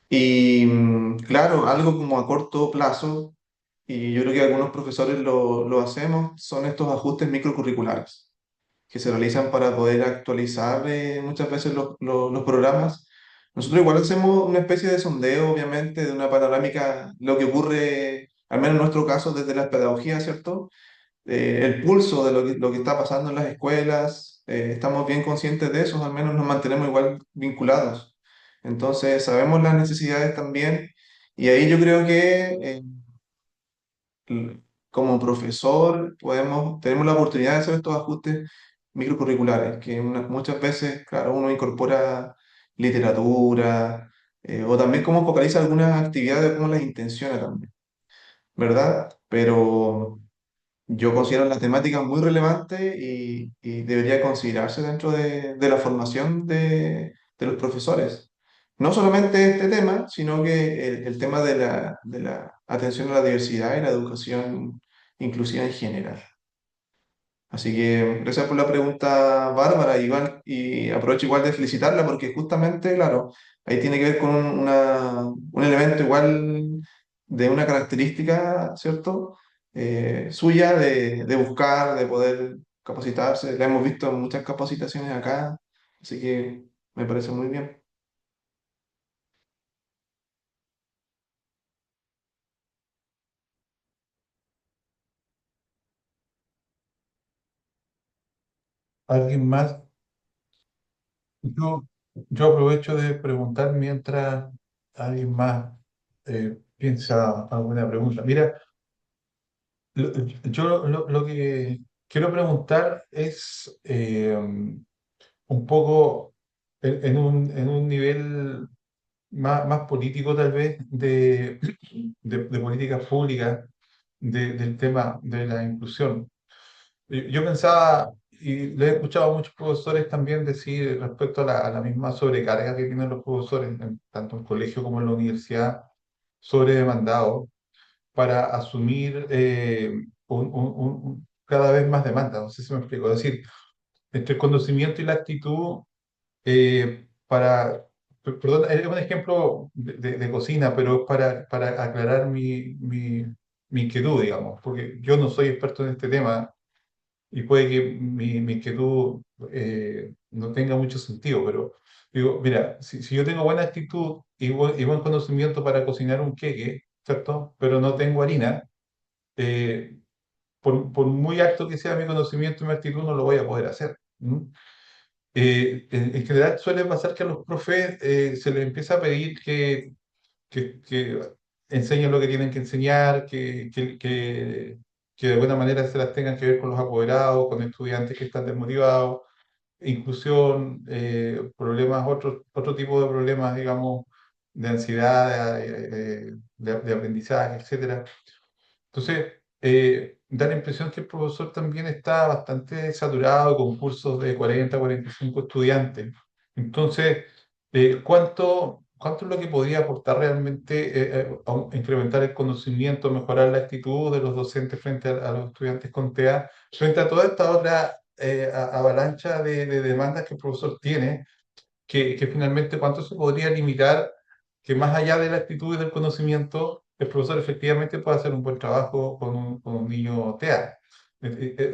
Y claro, algo como a corto plazo, y yo creo que algunos profesores lo hacemos, son estos ajustes microcurriculares que se realizan para poder actualizar muchas veces los programas. Nosotros igual hacemos una especie de sondeo, obviamente, de una panorámica, lo que ocurre, al menos en nuestro caso, desde la pedagogía, ¿cierto? El pulso de lo que está pasando en las escuelas, estamos bien conscientes de eso, al menos nos mantenemos igual vinculados. Entonces, sabemos las necesidades también, y ahí yo creo que como profesor tenemos la oportunidad de hacer estos ajustes microcurriculares, que muchas veces, claro, uno incorpora literatura, o también cómo focaliza algunas actividades, cómo las intenciona también, ¿verdad? Pero yo considero la temática muy relevante y debería considerarse dentro de la formación de los profesores. No solamente este tema, sino que el tema de la atención a la diversidad y la educación inclusiva en general. Así que gracias por la pregunta, Bárbara, igual, y aprovecho igual de felicitarla porque justamente, claro, ahí tiene que ver con un elemento igual de una característica, ¿cierto? Suya de buscar, de poder capacitarse. La hemos visto en muchas capacitaciones acá, así que me parece muy bien. ¿Alguien más? Yo, yo aprovecho de preguntar mientras alguien más piensa alguna pregunta. Mira, yo lo que quiero preguntar es un poco en un nivel más político tal vez de políticas públicas del tema de la inclusión. Yo pensaba, y le he escuchado a muchos profesores también decir respecto a la misma sobrecarga que tienen los profesores, tanto en el colegio como en la universidad, sobredemandados para asumir cada vez más demanda. No sé si me explico. Es decir, entre el conocimiento y la actitud, perdón, es un ejemplo de cocina, pero es para aclarar mi inquietud, digamos, porque yo no soy experto en este tema y puede que mi inquietud no tenga mucho sentido, pero digo, mira, si yo tengo buena actitud y buen conocimiento para cocinar un queque, ¿cierto? Pero no tengo harina, eh, por muy alto que sea mi conocimiento y mi actitud, no lo voy a poder hacer. ¿M? En general suele pasar que a los profes se les empieza a pedir que enseñen lo que tienen que enseñar, que de alguna manera se las tengan que ver con los apoderados, con estudiantes que están desmotivados, inclusión, problemas, otro tipo de problemas, digamos, de ansiedad, de aprendizaje, etcétera. Entonces, da la impresión que el profesor también está bastante saturado con cursos de 40, 45 estudiantes. Entonces, ¿cuánto es lo que podría aportar realmente incrementar el conocimiento, mejorar la actitud de los docentes frente a los estudiantes con TEA, frente a toda esta otra avalancha de demandas que el profesor tiene? Que finalmente cuánto se podría limitar que más allá de la actitud y del conocimiento, el profesor efectivamente pueda hacer un buen trabajo con un niño TEA.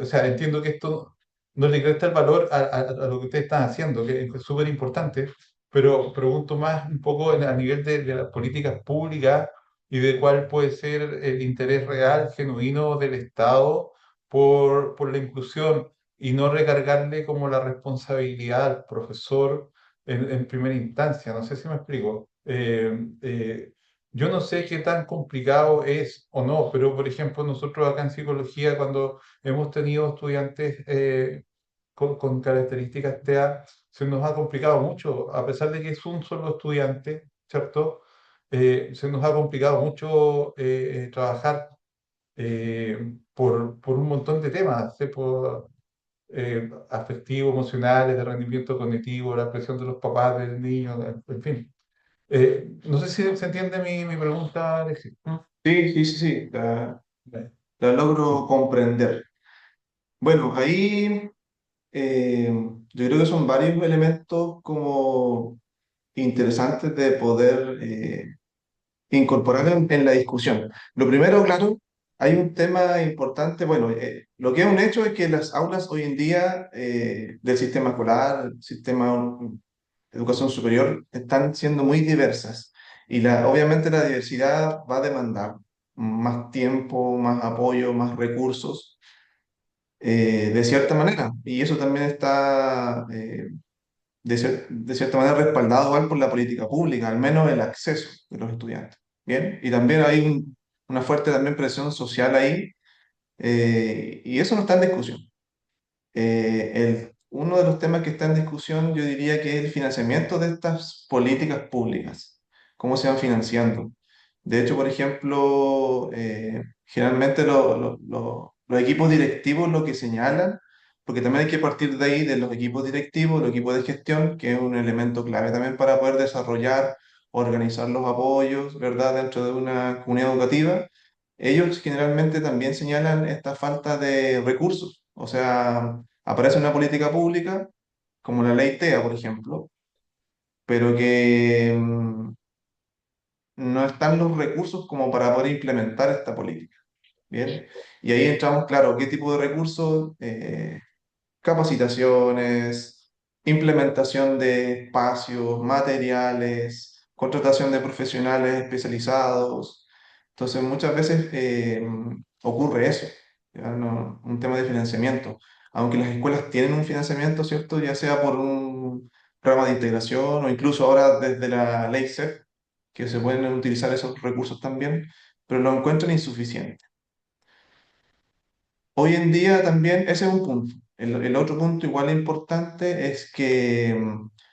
O sea, entiendo que esto no le resta el valor a lo que ustedes están haciendo, que es súper importante, pero pregunto más un poco a nivel de las políticas públicas y de cuál puede ser el interés real, genuino del Estado por la inclusión y no recargarle como la responsabilidad al profesor en primera instancia. No sé si me explico. Yo no sé qué tan complicado es o no, pero por ejemplo, nosotros acá en psicología, cuando hemos tenido estudiantes con características TEA, se nos ha complicado mucho, a pesar de que es un solo estudiante, ¿cierto? Se nos ha complicado mucho trabajar por un montón de temas, ¿sí? Afectivos, emocionales, de rendimiento cognitivo, la presión de los papás del niño, en fin. No sé si se entiende mi pregunta, Alexis. ¿Mm? Sí, sí, sí, sí, Vale. la logro comprender. Bueno, ahí yo creo que son varios elementos como interesantes de poder incorporar en la discusión. Lo primero, claro, hay un tema importante, bueno, lo que es un hecho es que las aulas hoy en día del sistema escolar, sistema de educación superior, están siendo muy diversas y obviamente la diversidad va a demandar más tiempo, más apoyo, más recursos, de cierta manera. Y eso también está de cierta manera respaldado igual por la política pública, al menos el acceso de los estudiantes. Bien, y también hay una fuerte también presión social ahí, y eso no está en discusión. Uno de los temas que está en discusión, yo diría que es el financiamiento de estas políticas públicas, cómo se van financiando. De hecho, por ejemplo, generalmente los equipos directivos lo que señalan, porque también hay que partir de ahí, de los equipos directivos, los equipos de gestión, que es un elemento clave también para poder desarrollar, organizar los apoyos, ¿verdad?, dentro de una comunidad educativa. Ellos generalmente también señalan esta falta de recursos, o sea, aparece una política pública, como la ley TEA, por ejemplo, pero que no están los recursos como para poder implementar esta política. Bien, y ahí entramos, claro, qué tipo de recursos, capacitaciones, implementación de espacios, materiales, contratación de profesionales especializados. Entonces, muchas veces ocurre eso, ¿ya? Un tema de financiamiento. Aunque las escuelas tienen un financiamiento, ¿cierto? Ya sea por un programa de integración o incluso ahora desde la ley SEP, que se pueden utilizar esos recursos también, pero lo encuentran insuficiente. Hoy en día también, ese es un punto. El otro punto igual importante es que,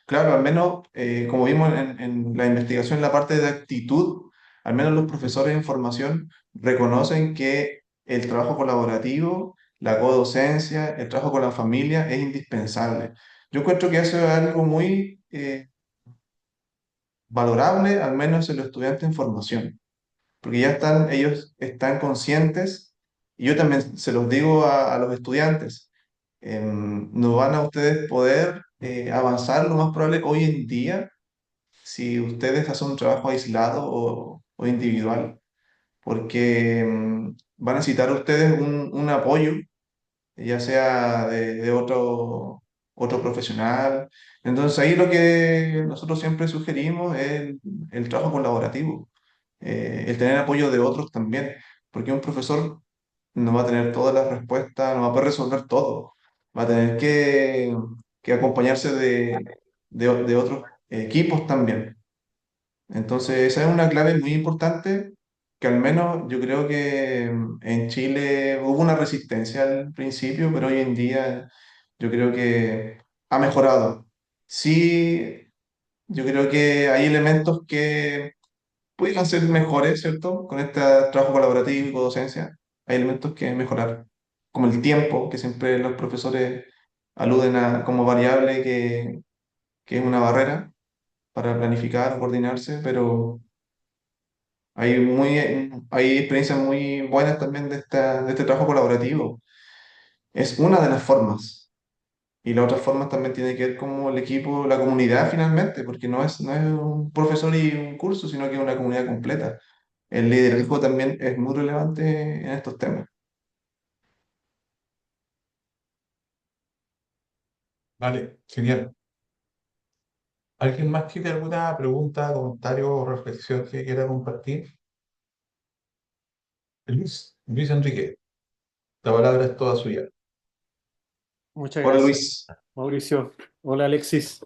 claro, al menos como vimos en la investigación, la parte de actitud, al menos los profesores en formación reconocen que el trabajo colaborativo, la codocencia, el trabajo con la familia es indispensable. Yo encuentro que eso es algo muy valorable, al menos en los estudiantes en formación, porque ya están, ellos están conscientes, y yo también se los digo a los estudiantes, no van a ustedes poder avanzar lo más probable hoy en día si ustedes hacen un trabajo aislado o individual, porque van a necesitar ustedes un apoyo, ya sea de otro profesional. Entonces ahí lo que nosotros siempre sugerimos es el trabajo colaborativo, el tener apoyo de otros también, porque un profesor no va a tener todas las respuestas, no va a poder resolver todo, va a tener que acompañarse de otros equipos también. Entonces, esa es una clave muy importante que al menos yo creo que en Chile hubo una resistencia al principio, pero hoy en día yo creo que ha mejorado. Sí, yo creo que hay elementos que pudieran ser mejores, ¿cierto? Con este trabajo colaborativo y docencia, hay elementos que mejorar, como el tiempo, que siempre los profesores aluden a como variable que es una barrera para planificar o coordinarse, pero hay experiencias muy buenas también de este trabajo colaborativo. Es una de las formas. Y la otra forma también tiene que ver como el equipo, la comunidad finalmente, porque no es un profesor y un curso, sino que es una comunidad completa. El liderazgo también es muy relevante en estos temas. Vale, genial. ¿Alguien más tiene alguna pregunta, comentario o reflexión que quiera compartir? Luis Enrique, la palabra es toda suya. Muchas Hola gracias, Luis. Mauricio. Hola, Alexis.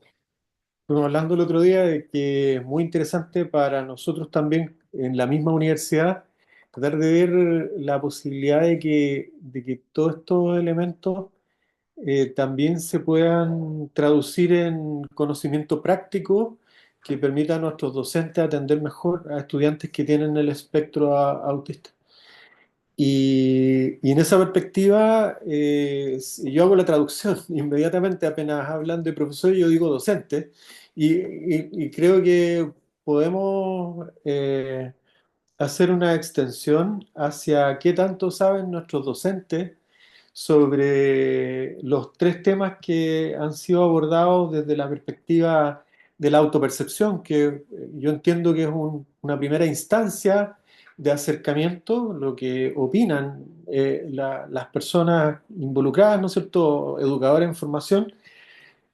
Estuvimos hablando el otro día de que es muy interesante para nosotros también en la misma universidad tratar de ver la posibilidad de que todos estos elementos también se puedan traducir en conocimiento práctico que permita a nuestros docentes atender mejor a estudiantes que tienen el espectro autista. Y en esa perspectiva, yo hago la traducción inmediatamente, apenas hablan de profesor, yo digo docente, y creo que podemos hacer una extensión hacia qué tanto saben nuestros docentes sobre los tres temas que han sido abordados desde la perspectiva de la autopercepción, que yo entiendo que es una primera instancia de acercamiento, lo que opinan las personas involucradas, ¿no es cierto?, educadores en formación,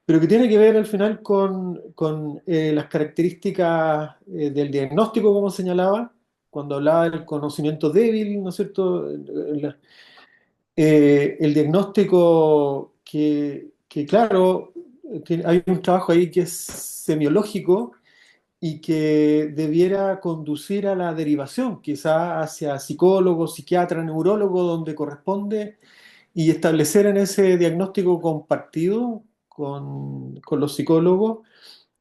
pero que tiene que ver al final con las características del diagnóstico, como señalaba, cuando hablaba del conocimiento débil, ¿no es cierto? El diagnóstico claro, hay un trabajo ahí que es semiológico y que debiera conducir a la derivación, quizá hacia psicólogo, psiquiatra, neurólogo, donde corresponde, y establecer en ese diagnóstico compartido con los psicólogos,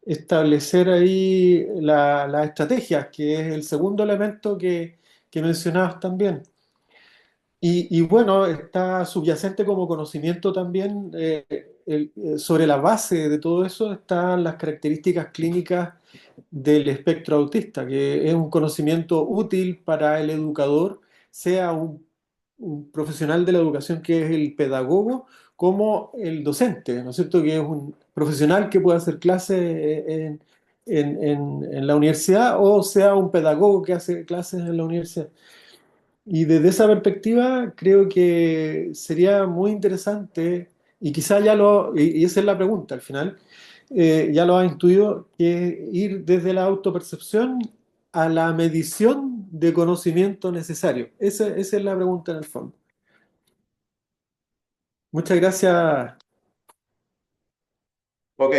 establecer ahí las estrategias, que es el segundo elemento que mencionabas también. Y bueno, está subyacente como conocimiento también, sobre la base de todo eso están las características clínicas del espectro autista, que es un conocimiento útil para el educador, sea un profesional de la educación que es el pedagogo, como el docente, ¿no es cierto? Que es un profesional que puede hacer clases en la universidad, o sea un pedagogo que hace clases en la universidad. Y desde esa perspectiva creo que sería muy interesante, y quizá y esa es la pregunta al final, ya lo has intuido, que ir desde la autopercepción a la medición de conocimiento necesario. Esa es la pregunta en el fondo. Muchas gracias. Ok,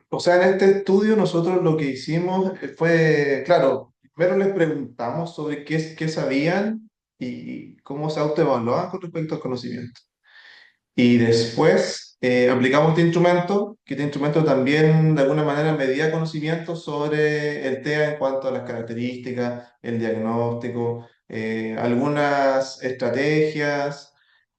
O sea, en este estudio nosotros lo que hicimos fue, claro, primero les preguntamos sobre qué sabían y cómo se autoevaluaban con respecto al conocimiento. Y después aplicamos este instrumento, que este instrumento también de alguna manera medía conocimientos sobre el TEA en cuanto a las características, el diagnóstico, algunas estrategias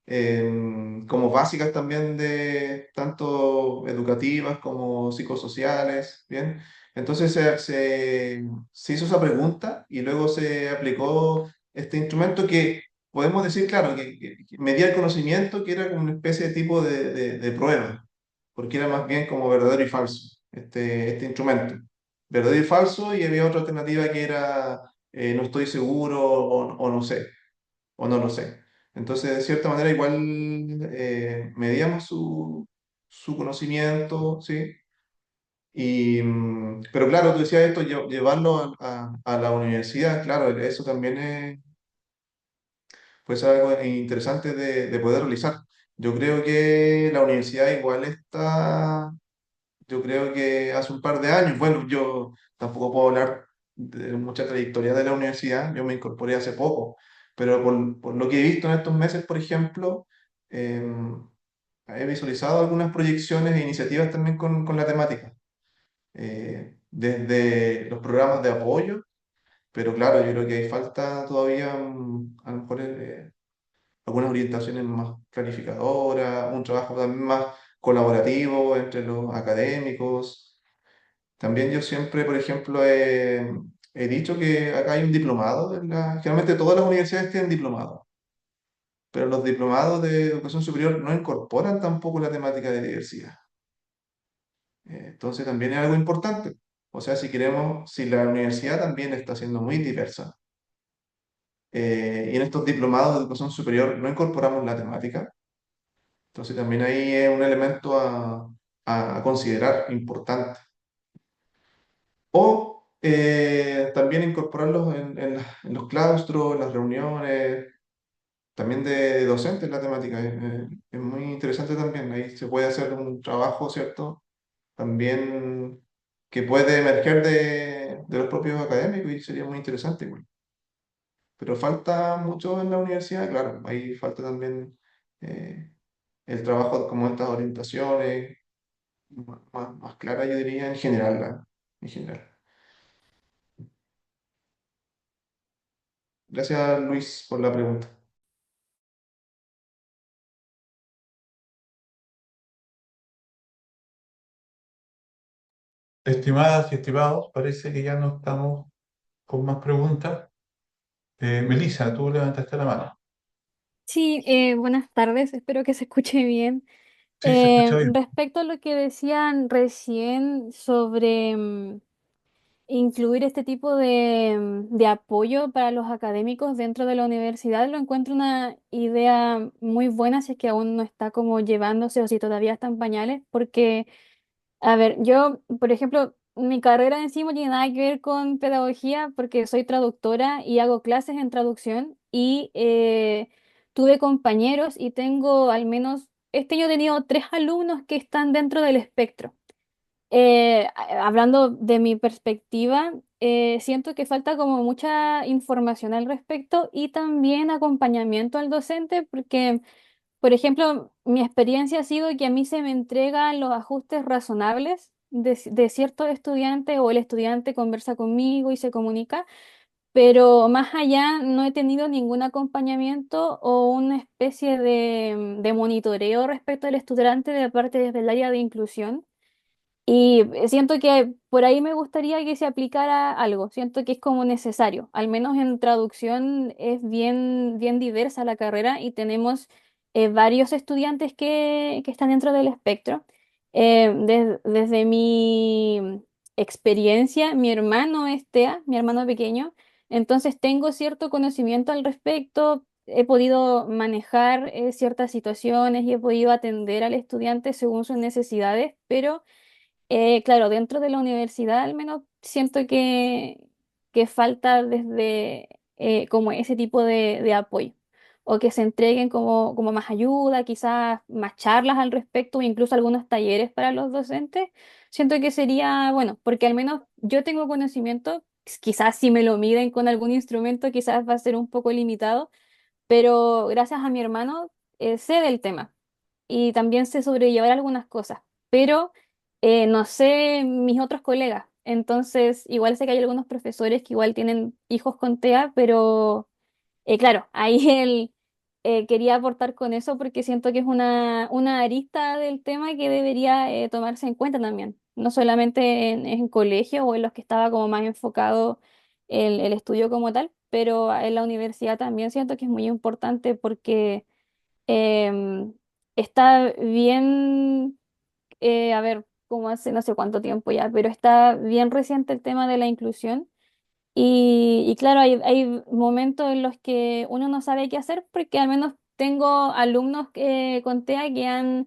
como básicas también de tanto educativas como psicosociales, ¿bien? Entonces se hizo esa pregunta y luego se aplicó este instrumento que podemos decir, claro, que medía el conocimiento, que era como una especie de tipo de prueba, porque era más bien como verdadero y falso, este instrumento. Verdadero y falso, y había otra alternativa que era no estoy seguro o no sé, o no lo sé. Entonces, de cierta manera, igual medíamos su conocimiento, ¿sí? Pero claro, tú decías esto, llevarlo a la universidad, claro, eso también pues algo interesante de poder realizar. Yo creo que la universidad igual está, yo creo que hace un par de años, bueno, yo tampoco puedo hablar de mucha trayectoria de la universidad, yo me incorporé hace poco, pero por lo que he visto en estos meses, por ejemplo, eh, he visualizado algunas proyecciones e iniciativas también con la temática, desde los programas de apoyo, pero claro, yo creo que hay falta todavía, a lo mejor algunas orientaciones más planificadoras, un trabajo también más colaborativo entre los académicos. También yo siempre, por ejemplo, he dicho que acá hay un diplomado, generalmente todas las universidades tienen diplomados, pero los diplomados de educación superior no incorporan tampoco la temática de diversidad. Entonces también es algo importante. O sea, si la universidad también está siendo muy diversa, y en estos diplomados de educación superior no incorporamos la temática, entonces también ahí es un elemento a considerar importante. O también incorporarlos en los claustros, en las reuniones, también de docentes en la temática. Es muy interesante también. Ahí se puede hacer un trabajo, ¿cierto? También que puede emerger de los propios académicos y sería muy interesante igual. Pero falta mucho en la universidad, claro. Ahí falta también eh, el trabajo como estas orientaciones más clara, yo diría, en general. En general. Gracias, Luis, por la pregunta. Estimadas y estimados, parece que ya no estamos con más preguntas. Melissa, tú levantaste la mano. Sí, buenas tardes, espero que se escuche bien. Sí, se escucha bien. Respecto a lo que decían recién sobre incluir este tipo de apoyo para los académicos dentro de la universidad, lo encuentro una idea muy buena si es que aún no está como llevándose o si todavía está en pañales, porque a ver, yo, por ejemplo, mi carrera en sí no tiene nada que ver con pedagogía porque soy traductora y hago clases en traducción y tuve compañeros y tengo al menos, este año he tenido 3 alumnos que están dentro del espectro. Hablando de mi perspectiva, siento que falta como mucha información al respecto y también acompañamiento al docente porque... Por ejemplo, mi experiencia ha sido que a mí se me entregan los ajustes razonables de ciertos estudiantes o el estudiante conversa conmigo y se comunica, pero más allá no he tenido ningún acompañamiento o una especie de monitoreo respecto al estudiante de parte desde el área de inclusión. Y siento que por ahí me gustaría que se aplicara algo, siento que es como necesario, al menos en traducción es bien diversa la carrera y tenemos varios estudiantes que están dentro del espectro. Desde mi experiencia, mi hermano es TEA, mi hermano pequeño, entonces tengo cierto conocimiento al respecto, he podido manejar ciertas situaciones y he podido atender al estudiante según sus necesidades, pero... claro, dentro de la universidad al menos siento que falta desde como ese tipo de apoyo. o que se entreguen como más ayuda, quizás más charlas al respecto, o incluso algunos talleres para los docentes. Siento que sería bueno, porque al menos yo tengo conocimiento, quizás si me lo miden con algún instrumento, quizás va a ser un poco limitado, pero gracias a mi hermano sé del tema y también sé sobrellevar algunas cosas, pero no sé mis otros colegas. Entonces, igual sé que hay algunos profesores que igual tienen hijos con TEA, pero claro, ahí él quería aportar con eso porque siento que es una arista del tema que debería tomarse en cuenta también, no solamente en colegio o en los que estaba como más enfocado el estudio como tal, pero en la universidad también siento que es muy importante porque em, está bien, a ver, como hace no sé cuánto tiempo ya, pero está bien reciente el tema de la inclusión. Y claro, hay momentos en los que uno no sabe qué hacer porque al menos tengo alumnos con TEA que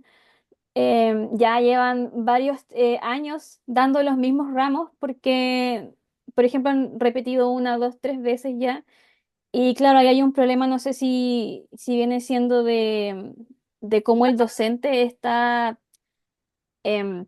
ya llevan varios años dando los mismos ramos porque, por ejemplo, han repetido una, dos, tres veces ya. Y claro, ahí hay un problema, no sé si viene siendo de cómo el docente está em,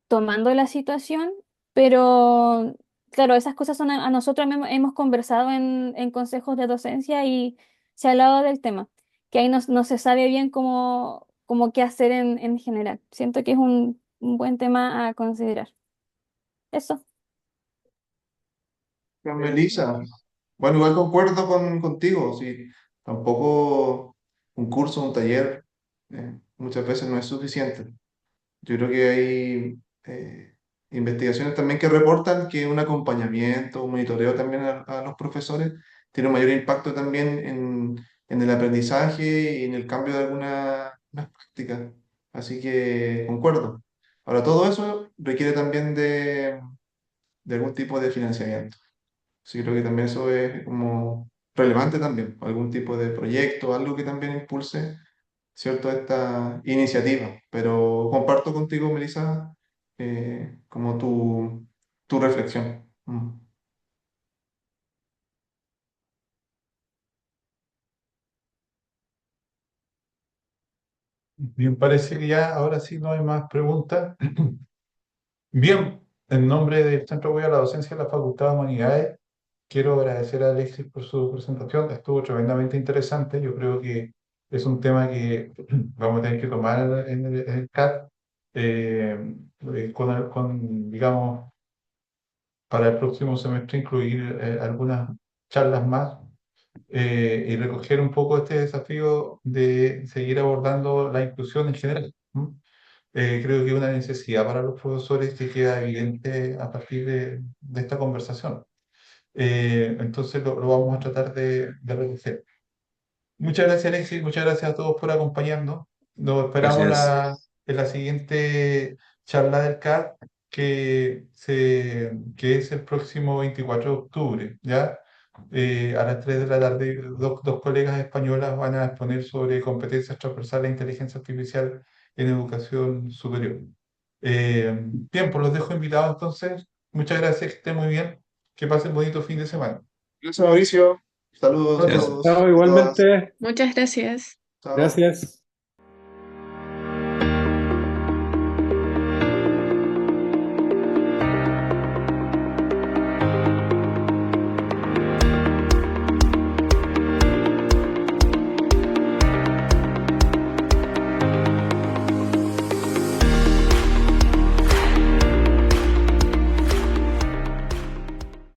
tomando la situación, pero claro, esas cosas son a nosotros hemos conversado en consejos de docencia y se ha hablado del tema, que ahí no se sabe bien cómo qué hacer en general. Siento que es un buen tema a considerar. Eso. Melissa, bueno, igual concuerdo contigo, sí, tampoco un curso, un taller, muchas veces no es suficiente. Yo creo que hay investigaciones también que reportan que un acompañamiento, un monitoreo también a los profesores tiene un mayor impacto también en el aprendizaje y en el cambio de algunas prácticas. Así que concuerdo. Ahora, todo eso requiere también de algún tipo de financiamiento. Sí, creo que también eso es como relevante también, algún tipo de proyecto, algo que también impulse, ¿cierto?, esta iniciativa. Pero comparto contigo, Melissa, como tu reflexión. Mm. Bien, parece que ya ahora sí no hay más preguntas. Bien, en nombre del Centro de Apoyo a la Docencia de la Facultad de Humanidades, quiero agradecer a Alexis por su presentación. Estuvo tremendamente interesante. Yo creo que es un tema que vamos a tener que tomar en el CAT digamos, para el próximo semestre incluir algunas charlas más y recoger un poco este desafío de seguir abordando la inclusión en general. ¿M? Creo que es una necesidad para los profesores que queda evidente a partir de esta conversación. Entonces lo vamos a tratar de recoger. Muchas gracias, Alexis. Muchas gracias a todos por acompañarnos. Nos esperamos Gracias. en la siguiente charla del CAD, que es el próximo 24 de octubre, ¿ya? A las 3 de la tarde, dos colegas españolas van a exponer sobre competencias transversales e inteligencia artificial en educación superior. Bien, pues los dejo invitados entonces. Muchas gracias, que estén muy bien. Que pasen bonito fin de semana. Gracias, Mauricio. Saludos a Pronto. todos Chao, y a todas. igualmente. Muchas gracias. Chao. Gracias.